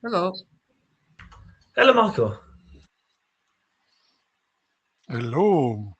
Hello. Hello, Marco. Hello.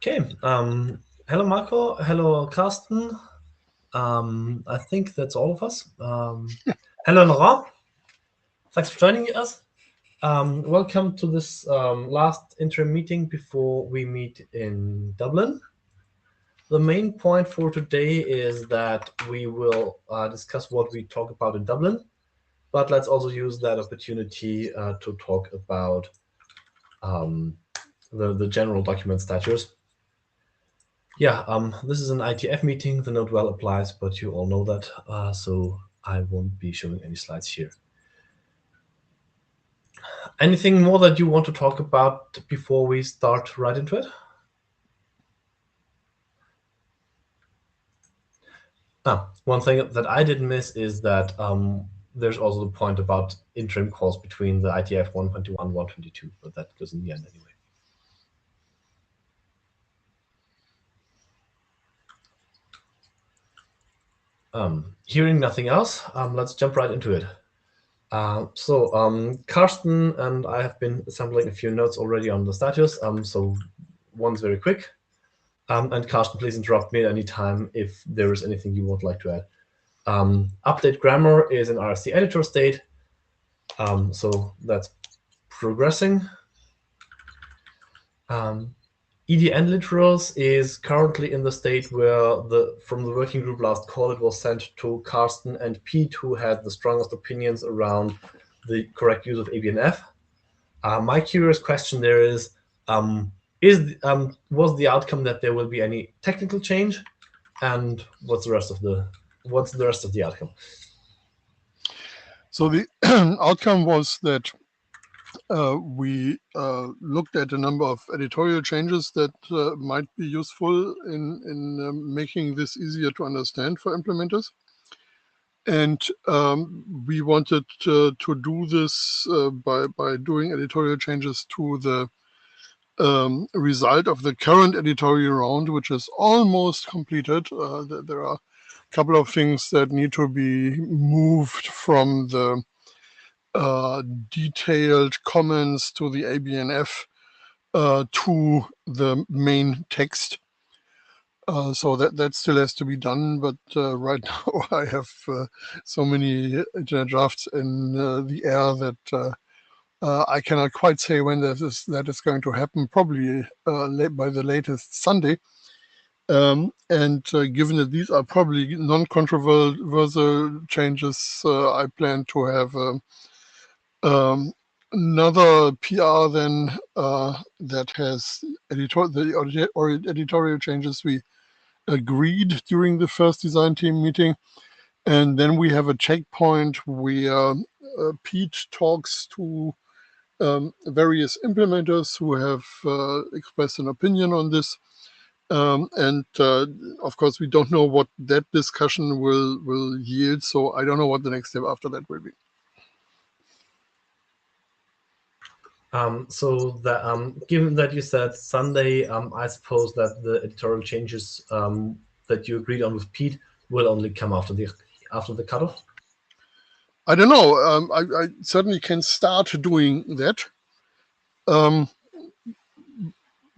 Okay. Hello, Marco. Hello, Carsten. I think that's all of us. Hello, Laurent. Thanks for joining us. Welcome to this last interim meeting before we meet in Dublin. The main point for today is that we will discuss what we talk about in Dublin, but let's also use that opportunity to talk about the general document status. Yeah, this is an IETF meeting. The note well applies, but you all know that, so I won't be showing any slides here. Anything more that you want to talk about before we start right into it? One thing that I didn't miss is that there's also the point about interim calls between the IETF 121 and 122, but that goes in the end anyway. Hearing nothing else, let's jump right into it. Carsten and I have been assembling a few notes already on the status, so one's very quick. And Carsten, please interrupt me at any time if there is anything you would like to add. Update grammar is in RSC editor state, so that's progressing. EDN literals is currently in the state where from the working group last call it was sent to Carsten and Pete, who had the strongest opinions around the correct use of ABNF. My curious question there is was the outcome that there will be any technical change, and what's the rest of the outcome? So the outcome was that we looked at a number of editorial changes that might be useful in making this easier to understand for implementers. And we wanted to do this by doing editorial changes to the result of the current editorial round, which is almost completed. There are a couple of things that need to be moved from the detailed comments to the ABNF to the main text. So that still has to be done, but right now I have so many internet drafts in the air that I cannot quite say when that is going to happen, probably by the latest Sunday. And given that these are probably non-controversial changes, I plan to have another PR then that has the editorial changes we agreed during the first design team meeting. And then we have a checkpoint where Pete talks to various implementers who have expressed an opinion on this. And of course, we don't know what that discussion will yield. So I don't know what the next step after that will be. Given that you said Sunday, I suppose that the editorial changes that you agreed on with Pete will only come after the cutoff. I don't know. I certainly can start doing that.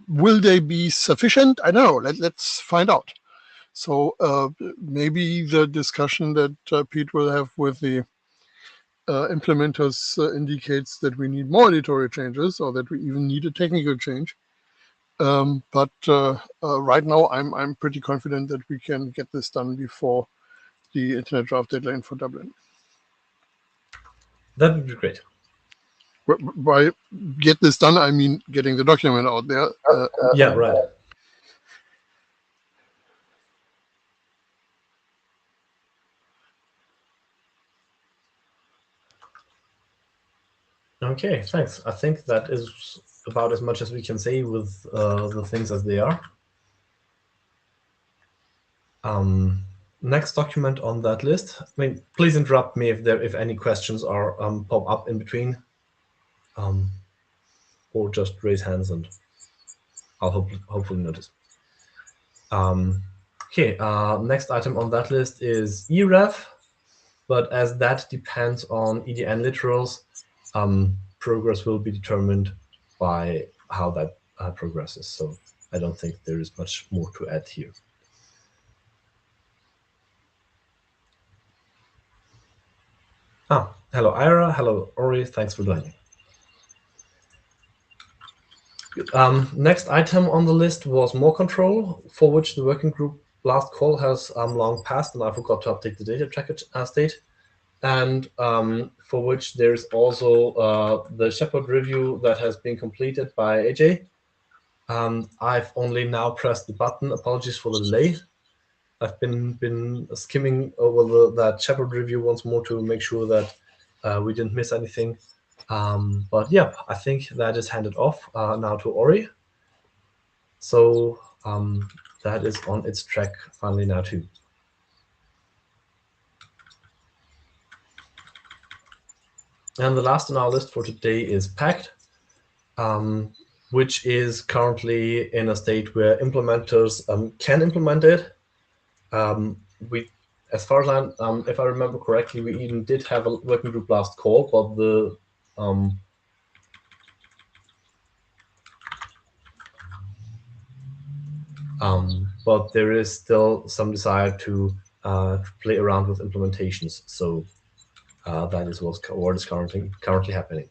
Will they be sufficient? I don't know. Let's find out. So maybe the discussion that Pete will have with the implementers indicates that we need more editorial changes or that we even need a technical change. But right now, I'm pretty confident that we can get this done before the Internet Draft deadline for Dublin. That would be great. By get this done, I mean getting the document out there. Yeah, right. Okay, thanks. I think that is about as much as we can say with the things as they are. Next document on that list. I mean, please interrupt me if any questions are pop up in between, or just raise hands and I'll hopefully notice. Okay, next item on that list is EREF, but as that depends on EDN literals, progress will be determined by how that progresses. So I don't think there is much more to add here. Hello, Ira. Hello, Ori. Thanks for joining. Next item on the list was more control, for which the working group last call has long passed, and I forgot to update the data tracker state. And for which there's also the Shepherd review that has been completed by AJ. I've only now pressed the button. Apologies for the delay. I've been skimming over that Shepherd review once more to make sure that we didn't miss anything. But yeah, I think that is handed off now to Ori. So that is on its track finally now too. And the last on our list for today is Pact, which is currently in a state where implementers can implement it. As far as if I remember correctly, we even did have a working group last call, but the but there is still some desire to play around with implementations. So that is what is currently happening.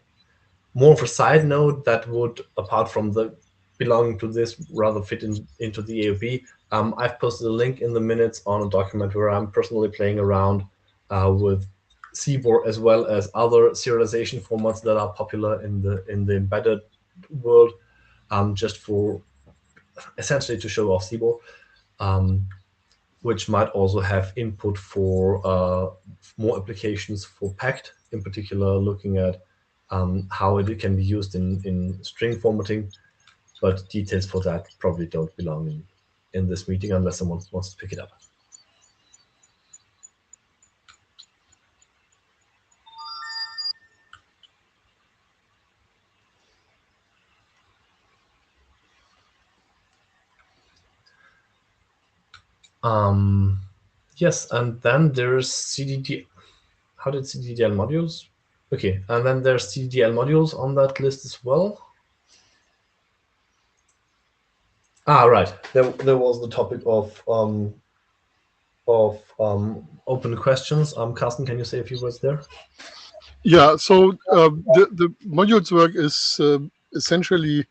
More of a side note that would, apart from the belonging to this, rather fit into the AOP. I've posted a link in the minutes on a document where I'm personally playing around with CBOR as well as other serialization formats that are popular in the embedded world, just for essentially to show off CBOR, which might also have input for more applications for Pact, in particular looking at how it can be used in string formatting, but details for that probably don't belong in this meeting unless someone wants to pick it up. Yes, and then there's CDD. How did CDDL modules? Okay, and then there's CDDL modules on that list as well. Right. There was the topic of open questions. Carsten, can you say a few words there? Yeah. So the modules work is essentially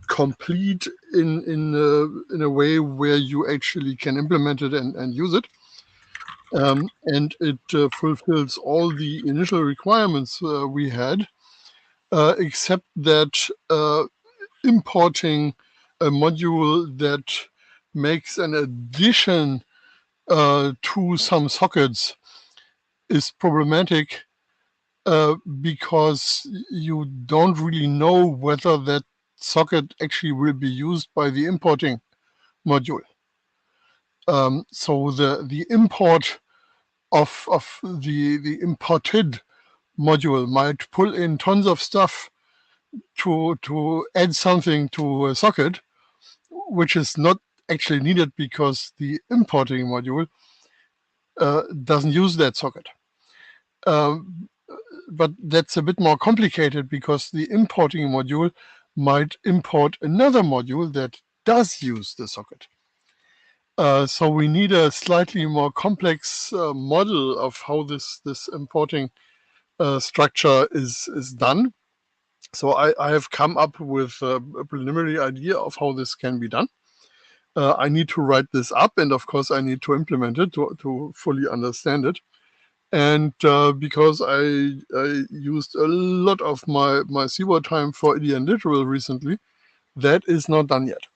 complete in a way where you actually can implement it and use it. And it fulfills all the initial requirements we had, except that importing a module that makes an addition to some sockets is problematic because you don't really know whether that socket actually will be used by the importing module. So the import of the imported module might pull in tons of stuff to add something to a socket, which is not actually needed because the importing module doesn't use that socket. But that's a bit more complicated because the importing module might import another module that does use the socket. So we need a slightly more complex model of how this importing structure is done. So I have come up with a preliminary idea of how this can be done. I need to write this up, and of course I need to implement it to fully understand it. And because I used a lot of my CBOR time for IDEA and literal recently, that is not done yet.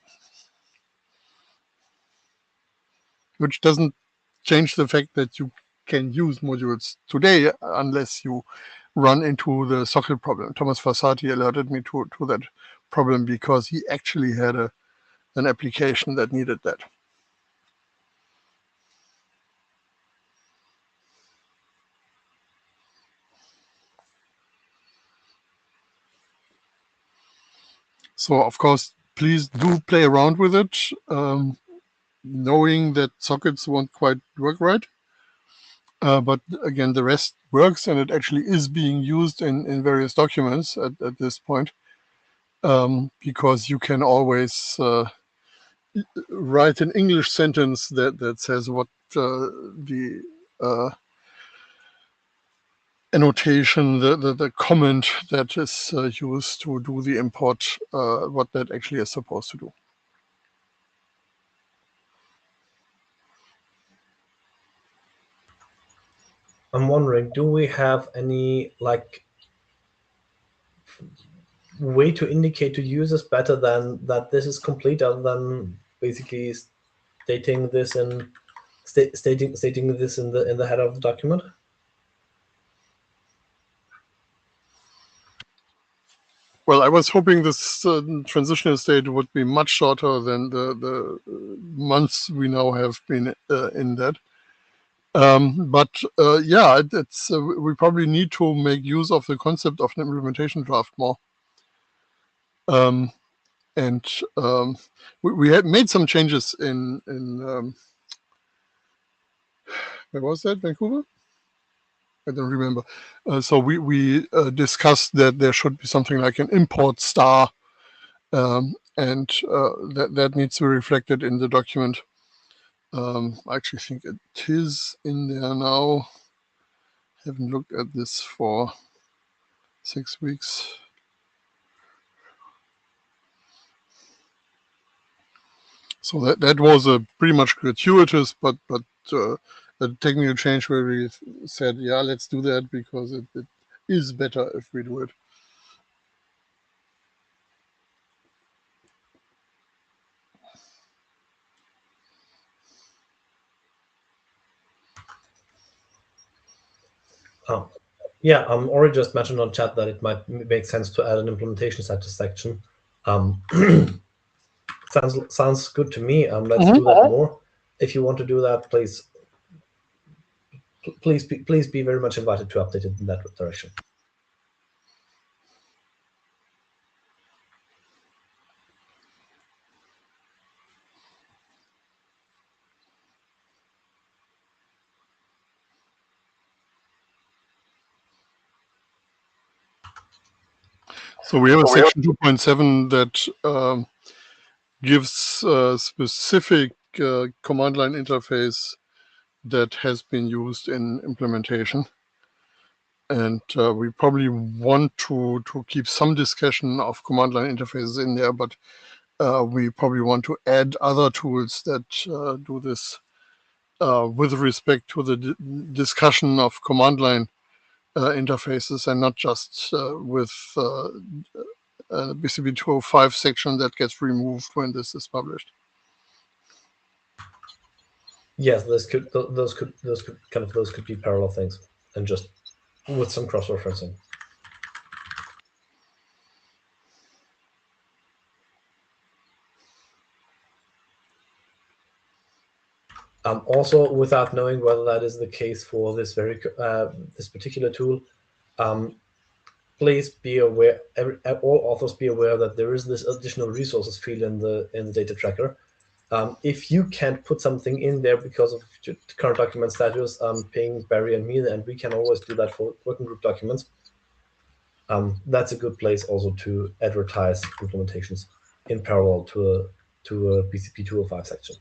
Which doesn't change the fact that you can use modules today unless you run into the socket problem. Thomas Fassati alerted me to that problem because he actually had an application that needed that. So of course, please do play around with it, knowing that sockets won't quite work right. But again, the rest works, and it actually is being used in various documents at this point, because you can always write an English sentence that says what the annotation, the comment that is used to do the import, what that actually is supposed to do. I'm wondering, do we have any way to indicate to users better than that this is complete, other than basically stating this in the header of the document? Well, I was hoping this transitional state would be much shorter than the months we now have been in that. But yeah, it's we probably need to make use of the concept of an implementation draft more. And we had made some changes in where was that, Vancouver? I don't remember. So we discussed that there should be something like an import star, and that needs to be reflected in the document. I actually think it is in there now. Haven't looked at this for 6 weeks. So that was a pretty much gratuitous, but a technical change where we said, yeah, let's do that because it is better if we do it. Oh, yeah. Ori just mentioned on chat that it might make sense to add an implementation status section. Sounds good to me. Let's do that more. If you want to do that, please be very much invited to update it in that direction. So we have a section 2.7 that gives a specific command line interface that has been used in implementation. And we probably want to keep some discussion of command line interfaces in there, but we probably want to add other tools that do this with respect to the discussion of command line interfaces, and not just with BCP 205 section that gets removed when this is published. Yes, those could be parallel things, and just with some cross-referencing. Also, without knowing whether that is the case for this this particular tool, please be aware. All authors be aware that there is this additional resources field in the data tracker. If you can't put something in there because of current document status, ping Barry and me, and we can always do that for working group documents. That's a good place also to advertise implementations in parallel to a BCP 205 section.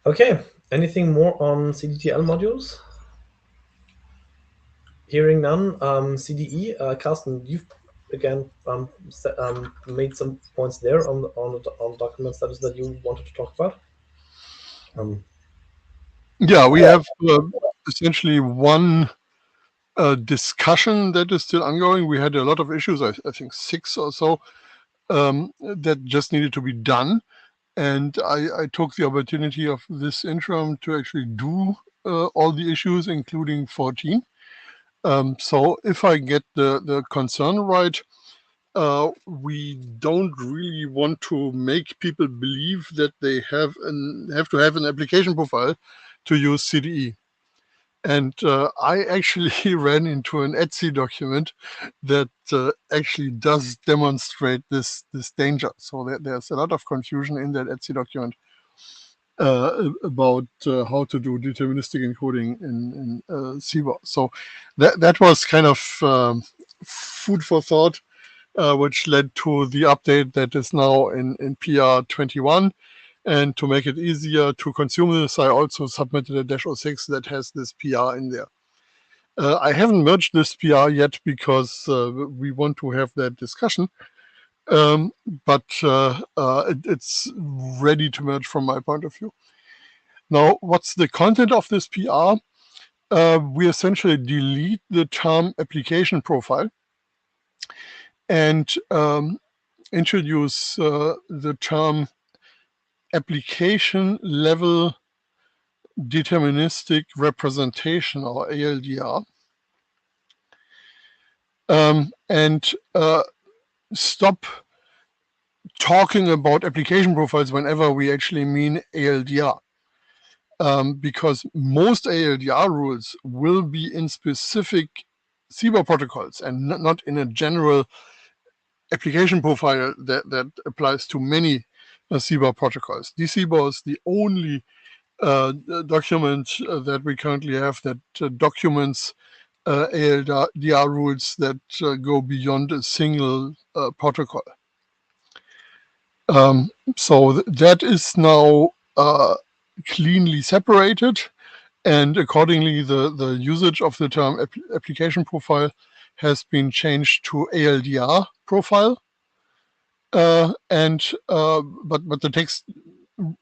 Okay, anything more on CDTL modules? Hearing none. CDE, Carsten, you've again made some points there on document status that you wanted to talk about. Yeah, we have essentially one discussion that is still ongoing. We had a lot of issues, I think 6 or so, that just needed to be done. And I took the opportunity of this interim to actually do all the issues, including 14. So if I get the concern right, we don't really want to make people believe that they have to have an application profile to use CDE. And I actually ran into an Etsy document that actually does demonstrate this danger. So there's a lot of confusion in that Etsy document about how to do deterministic encoding in CBOR. So that was kind of food for thought, which led to the update that is now in PR 21. And to make it easier to consume this, I also submitted a -06 that has this PR in there. I haven't merged this PR yet because we want to have that discussion, but it's ready to merge from my point of view. Now, what's the content of this PR? We essentially delete the term application profile and introduce the term application level deterministic representation, or ALDR, and stop talking about application profiles whenever we actually mean ALDR. Because most ALDR rules will be in specific CBOR protocols and not in a general application profile that applies to many CBOR protocols. DCBOR is the only document that we currently have that documents ALDR rules that go beyond a single protocol. So that is now cleanly separated, and accordingly the usage of the term application profile has been changed to ALDR profile. But the text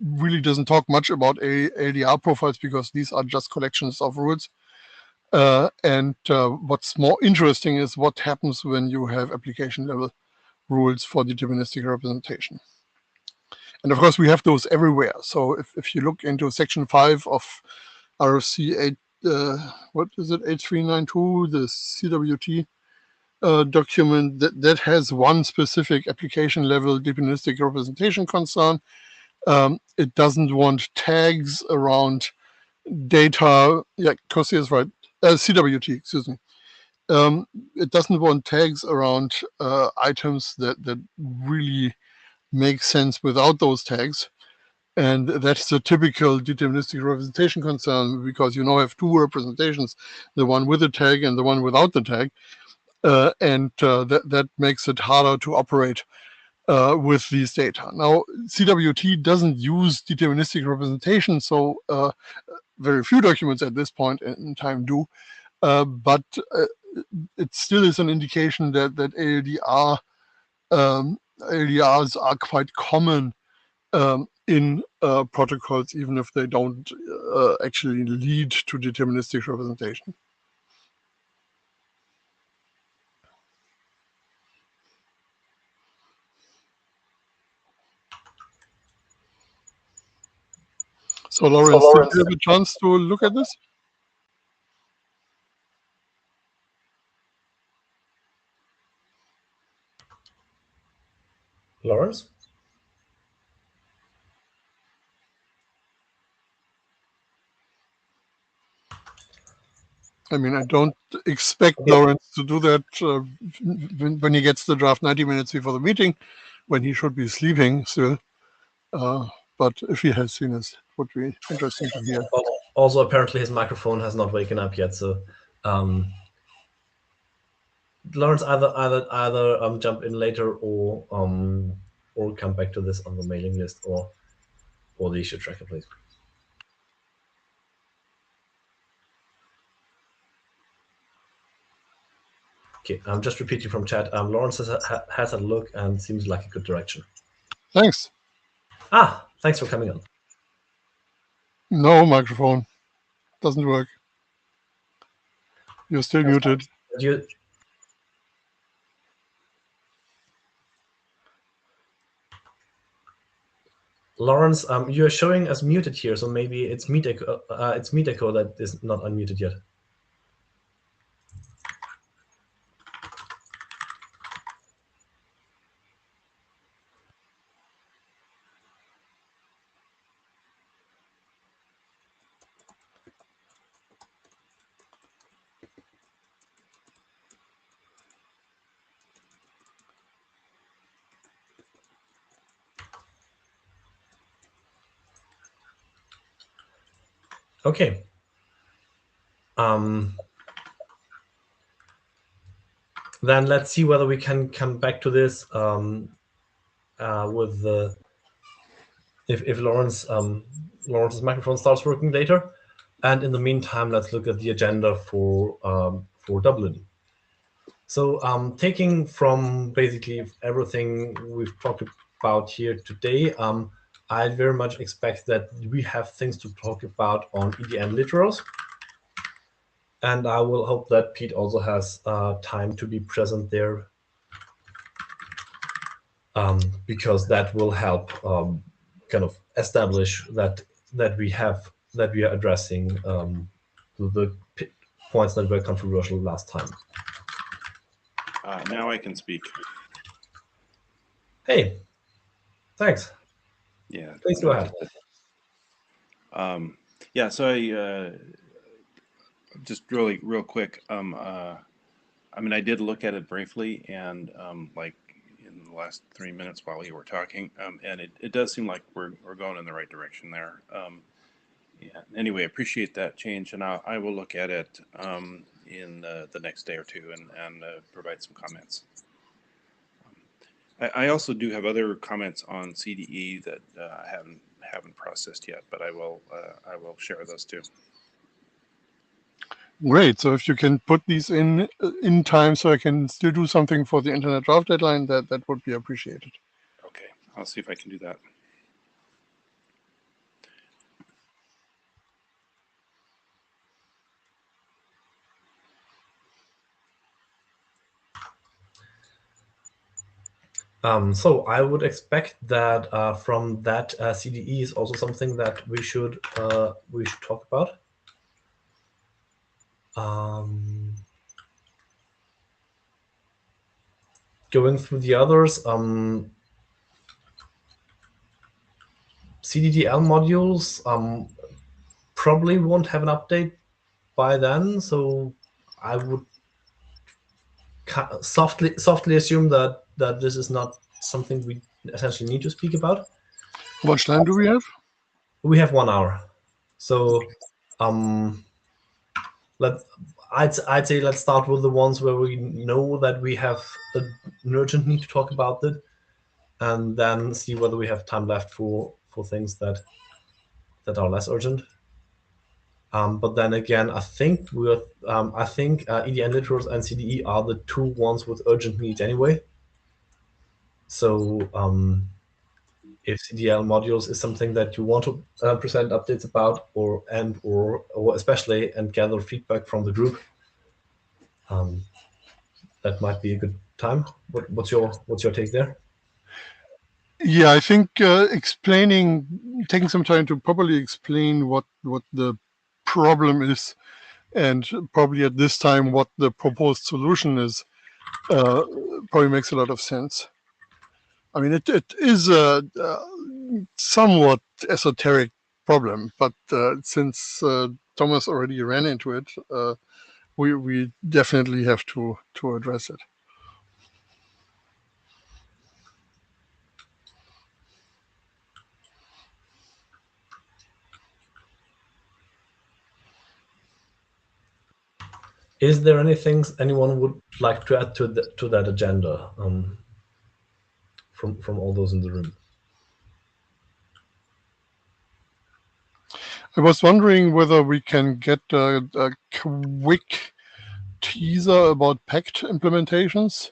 really doesn't talk much about ALDR profiles because these are just collections of rules. What's more interesting is what happens when you have application level rules for deterministic representation. And of course, we have those everywhere. So if you look into section 5 of RFC 8, what is it, 8392, the CWT document, that has one specific application level deterministic representation concern. It doesn't want tags around data. Yeah, Concise is right. CWT, excuse me. It doesn't want tags around items that really make sense without those tags. And that's the typical deterministic representation concern, because you now have two representations, the one with the tag and the one without the tag. That makes it harder to operate with these data. Now, CWT doesn't use deterministic representation, so very few documents at this point in time do, but it still is an indication that ALDRs are quite common in protocols, even if they don't actually lead to deterministic representation. So Lawrence, did you have a chance to look at this? Lawrence? I mean, I don't expect Lawrence to do that when he gets the draft 90 minutes before the meeting, when he should be sleeping still. But if he has seen it, it would be interesting to hear. Also, apparently his microphone has not waken up yet, so Lawrence, either jump in later or come back to this on the mailing list or the issue tracker, please. Okay, I'm just repeating from chat. Lawrence has a look and seems like a good direction. Thanks. Thanks for coming on. No microphone. Doesn't work. You're still muted. Lawrence, you're showing us muted here, so maybe it's Meetecho that is not unmuted yet. Okay. Then let's see whether we can come back to this with the if Lawrence's microphone starts working later. And in the meantime, let's look at the agenda for Dublin. So taking from basically everything we've talked about here today, I very much expect that we have things to talk about on EDN literals. And I will hope that Pete also has time to be present there, because that will help kind of establish that we are addressing the points that were controversial last time. Now I can speak. Hey, thanks. Yeah. Please go ahead. Yeah. So I just real quick. I mean, I did look at it briefly, and like in the last 3 minutes while you were talking, and it does seem like we're going in the right direction there. Yeah. Anyway, appreciate that change, and I will look at it in the next day or two and provide some comments. I also do have other comments on CDE that I haven't processed yet, but I will share those too. Great. So if you can put these in time, so I can still do something for the internet draft deadline, that would be appreciated. Okay, I'll see if I can do that. So I would expect that from that CDE is also something that we should talk about. Going through the others, CDDL modules probably won't have an update by then, so I would softly assume that this is not something we essentially need to speak about. How much time do we have? We have 1 hour, so I'd say let's start with the ones where we know that we have an urgent need to talk about it, and then see whether we have time left for things that are less urgent. But then again, I think EDN literals and CDE are the two ones with urgent needs anyway. So if CDL modules is something that you want to present updates about, or especially and gather feedback from the group, that might be a good time. What's your take there? Yeah, I think taking some time to properly explain what the problem is, and probably at this time what the proposed solution is, probably makes a lot of sense. I mean, it is a somewhat esoteric problem, but since Thomas already ran into it, we definitely have to address it. Is there anything anyone would like to add to that agenda from all those in the room? I was wondering whether we can get a quick teaser about packed implementations.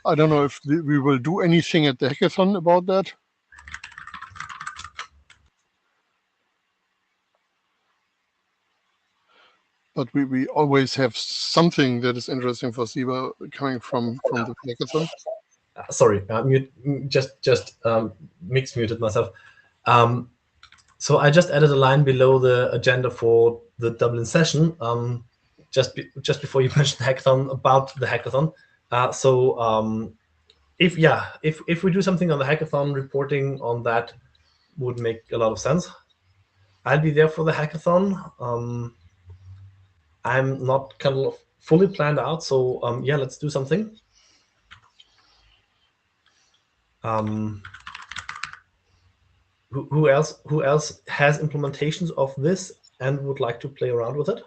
I don't know if we will do anything at the hackathon about that. But we always have something that is interesting for CBOR coming from the hackathon. Sorry, mixed muted myself. So I just added a line below the agenda for the Dublin session, just before you mentioned hackathon, about the hackathon. If we do something on the hackathon, reporting on that would make a lot of sense. I'll be there for the hackathon. I'm not kind of fully planned out, so yeah, let's do something. Who else has implementations of this and would like to play around with it?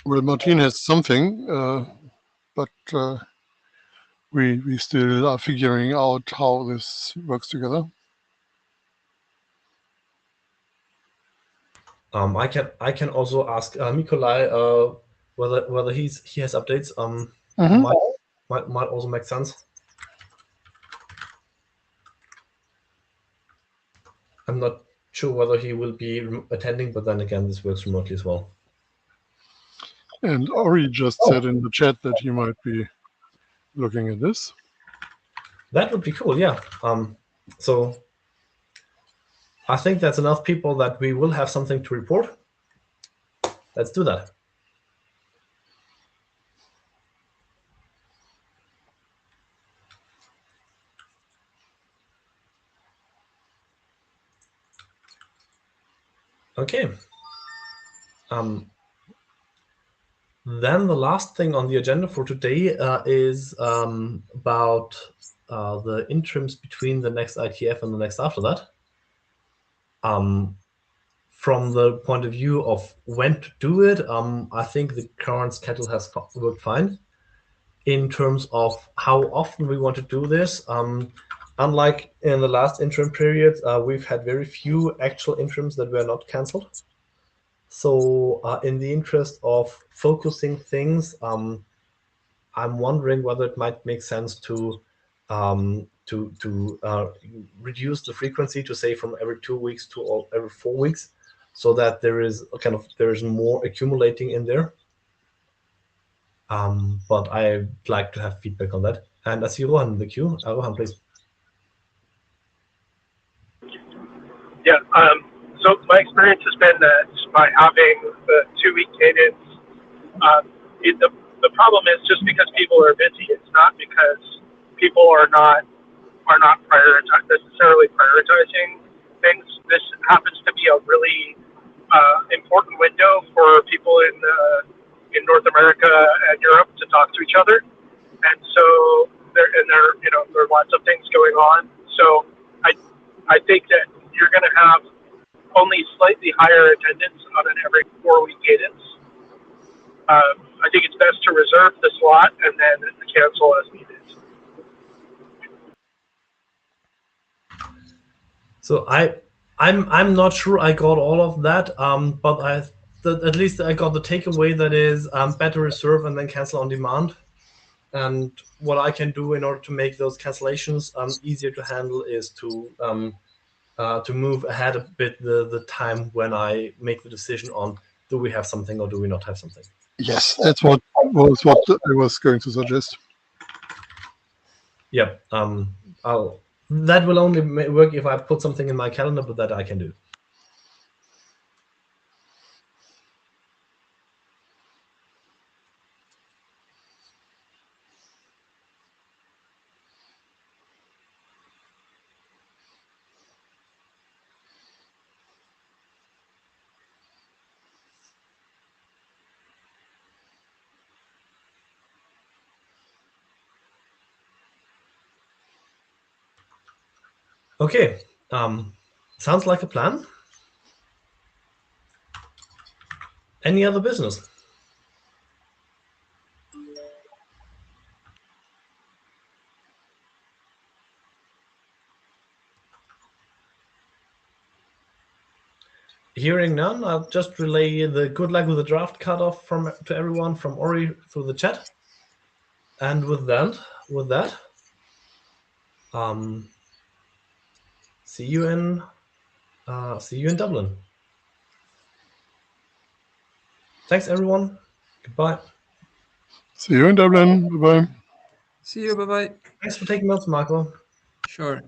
Well, Martin has something, but we still are figuring out how this works together. I can also ask Nikolai whether he has updates. Might also make sense. I'm not sure whether he will be attending, but then again, this works remotely as well. And Ori just said in the chat that he might be looking at this. That would be cool, yeah. So I think that's enough people that we will have something to report. Let's do that. Okay. Then the last thing on the agenda for today is about the interims between the next IETF and the next after that. From the point of view of when to do it, I think the current schedule has worked fine. In terms of how often we want to do this, unlike in the last interim period, we've had very few actual interims that were not cancelled. So in the interest of focusing things, I'm wondering whether it might make sense to reduce the frequency to say from every 2 weeks to every 4 weeks, so that there is more accumulating in there. But I'd like to have feedback on that. And I see Rohan in the queue. Rohan, please. Yeah. So my experience has been that by having the 2-week cadence, the problem is just because people are busy. It's not because people are not necessarily prioritizing things. This happens to be a really important window for people in North America and Europe to talk to each other, and so there are lots of things going on. So I think that you're going to have only slightly higher attendance on an every 4-week cadence. I think it's best to reserve the slot and then cancel as needed. So I'm not sure I got all of that, but at least I got the takeaway that is better reserve and then cancel on demand. And what I can do in order to make those cancellations easier to handle is to move ahead a bit the time when I make the decision on do we have something or do we not have something. Yes, that's what I was going to suggest. Yeah, that will only work if I put something in my calendar, but that I can do. Okay, sounds like a plan. Any other business? Hearing none, I'll just relay the good luck with the draft cutoff to everyone from Ori through the chat. And with that, see you in Dublin. Thanks, everyone. Goodbye. See you in Dublin. Bye-bye. See you. Bye-bye. Thanks for taking notes, Marco. Sure.